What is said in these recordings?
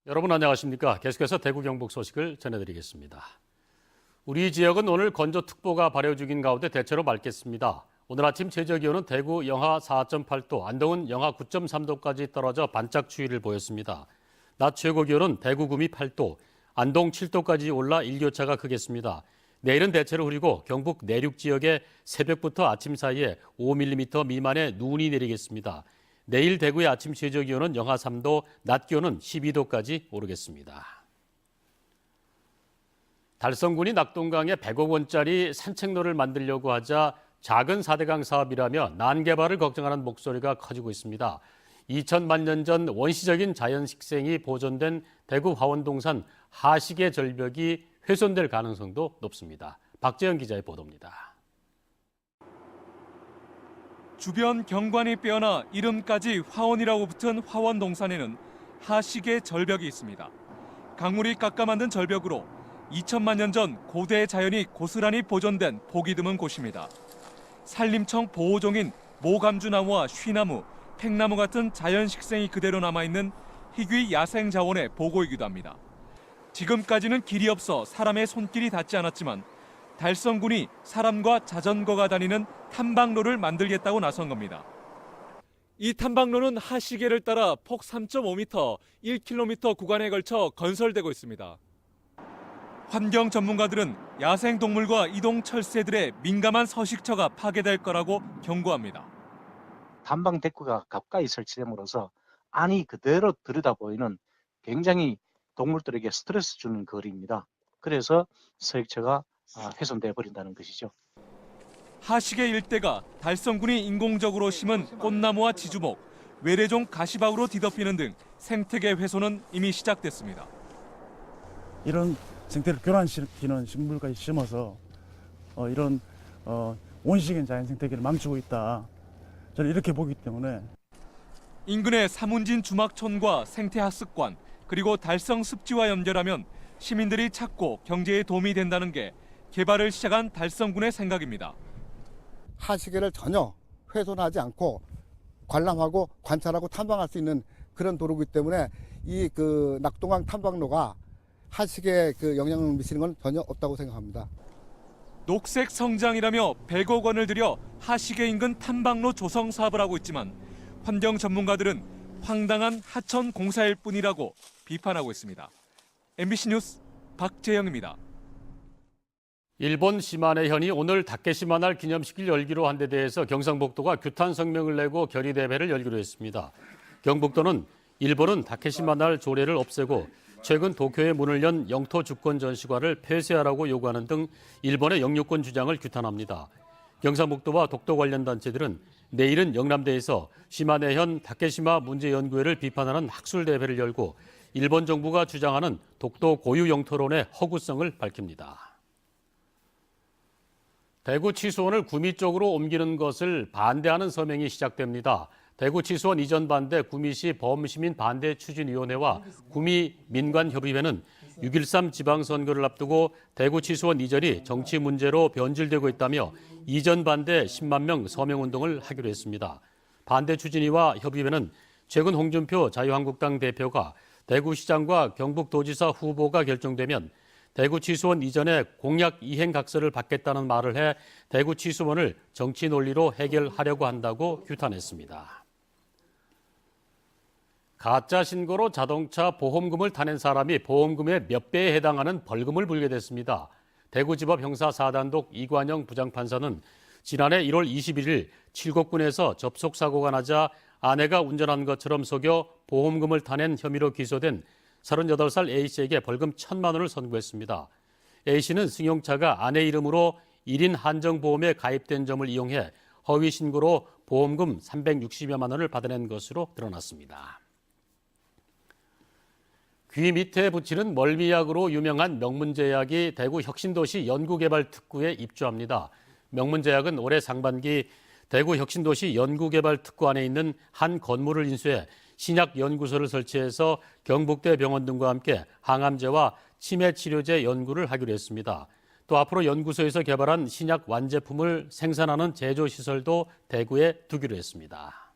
여러분 안녕하십니까? 계속해서 대구 경북 소식을 전해드리겠습니다. 우리 지역은 오늘 건조특보가 발효 중인 가운데 대체로 맑겠습니다. 오늘 아침 최저기온은 대구 영하 4.8도, 안동은 영하 9.3도까지 떨어져 반짝 추위를 보였습니다. 낮 최고기온은 대구 구미 8도, 안동 7도까지 올라 일교차가 크겠습니다. 내일은 대체로 흐리고 경북 내륙 지역에 새벽부터 아침 사이에 5mm 미만의 눈이 내리겠습니다. 내일 대구의 아침 최저기온은 영하 3도, 낮 기온은 12도까지 오르겠습니다. 달성군이 낙동강에 100억 원짜리 산책로를 만들려고 하자 작은 4대강 사업이라며 난개발을 걱정하는 목소리가 커지고 있습니다. 2000만 년 전 원시적인 자연 식생이 보존된 대구 화원동산 하식의 절벽이 훼손될 가능성도 높습니다. 박재영 기자의 보도입니다. 주변 경관이 빼어나 이름까지 화원이라고 붙은 화원동산에는 하식의 절벽이 있습니다. 강물이 깎아 만든 절벽으로 2000만 년 전 고대 자연이 고스란히 보존된 보기 드문 곳입니다. 산림청 보호종인 모감주나무와 쉬나무, 팽나무 같은 자연 식생이 그대로 남아있는 희귀 야생 자원의 보고이기도 합니다. 지금까지는 길이 없어 사람의 손길이 닿지 않았지만 달성군이 사람과 자전거가 다니는 탐방로를 만들겠다고 나선 겁니다. 이 탐방로는 하시계를 따라 폭 3.5m, 1km 구간에 걸쳐 건설되고 있습니다. 환경 전문가들은 야생동물과 이동철새들의 민감한 서식처가 파괴될 거라고 경고합니다. 탐방 데크가 가까이 설치됨으로써 안이 그대로 들여다보이는 굉장히 동물들에게 스트레스 주는 거리입니다. 그래서 서식처가 훼손돼 버린다는 것이죠. 하식의 일대가 달성군이 인공적으로 심은 꽃나무와 지주목, 외래종 가시박으로 뒤덮이는 등 생태계 훼손은 이미 시작됐습니다. 이런 생태를 교란시키는 식물까지 심어서 이런 원시적인 자연 생태계를 망치고 있다. 저는 이렇게 보기 때문에 인근의 사문진 주막촌과 생태학습관 그리고 달성 습지와 연결하면 시민들이 찾고 경제에 도움이 된다는 게 개발을 시작한 달성군의 생각입니다. 하시계를 전혀 훼손하지 않고 관람하고 관찰하고 탐방할 수 있는 그런 도로이기 때문에 이 낙동강 탐방로가 하시계에 영향을 미치는 건 전혀 없다고 생각합니다. 녹색 성장이라며 100억 원을 들여 하시계 인근 탐방로 조성 사업을 하고 있지만 환경 전문가들은 황당한 하천 공사일 뿐이라고 비판하고 있습니다. MBC 뉴스 박재영입니다. 일본 시마네현이 오늘 다케시마날 기념식을 열기로 한 데 대해서 경상북도가 규탄 성명을 내고 결의 대회를 열기로 했습니다. 경북도는 일본은 다케시마날 조례를 없애고 최근 도쿄에 문을 연 영토 주권 전시관을 폐쇄하라고 요구하는 등 일본의 영유권 주장을 규탄합니다. 경상북도와 독도 관련 단체들은 내일은 영남대에서 시마네현 다케시마 문제연구회를 비판하는 학술대회를 열고 일본 정부가 주장하는 독도 고유 영토론의 허구성을 밝힙니다. 대구 치수원을 구미 쪽으로 옮기는 것을 반대하는 서명이 시작됩니다. 대구 치수원 이전 반대 구미시 범시민 반대 추진위원회와 구미 민관협의회는 6.13 지방선거를 앞두고 대구 치수원 이전이 정치 문제로 변질되고 있다며 이전 반대 10만 명 서명운동을 하기로 했습니다. 반대 추진위와 협의회는 최근 홍준표 자유한국당 대표가 대구시장과 경북도지사 후보가 결정되면 대구 치수원 이전에 공약 이행 각서를 받겠다는 말을 해 대구 치수원을 정치 논리로 해결하려고 한다고 규탄했습니다. 가짜 신고로 자동차 보험금을 타낸 사람이 보험금의 몇 배에 해당하는 벌금을 물게 됐습니다. 대구지법 형사 4단독 이관영 부장판사는 지난해 1월 21일 칠곡군에서 접촉사고가 나자 아내가 운전한 것처럼 속여 보험금을 타낸 혐의로 기소된 38살 A씨에게 벌금 1,000만 원을 선고했습니다. A씨는 승용차가 아내 이름으로 1인 한정보험에 가입된 점을 이용해 허위 신고로 보험금 360여만 원을 받아낸 것으로 드러났습니다. 귀 밑에 붙이는 멀미약으로 유명한 명문제약이 대구 혁신도시 연구개발특구에 입주합니다. 명문제약은 올해 상반기 대구 혁신도시 연구개발특구 안에 있는 한 건물을 인수해 신약연구소를 설치해서 경북대 병원 등과 함께 항암제와 치매치료제 연구를 하기로 했습니다. 또 앞으로 연구소에서 개발한 신약 완제품을 생산하는 제조시설도 대구에 두기로 했습니다.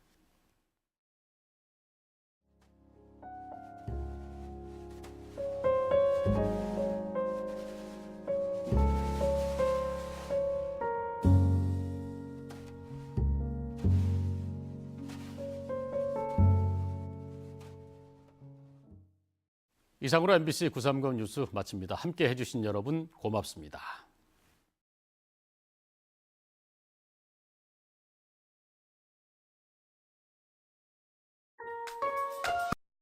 이상으로 MBC 930 뉴스 마칩니다. 함께 해주신 여러분 고맙습니다.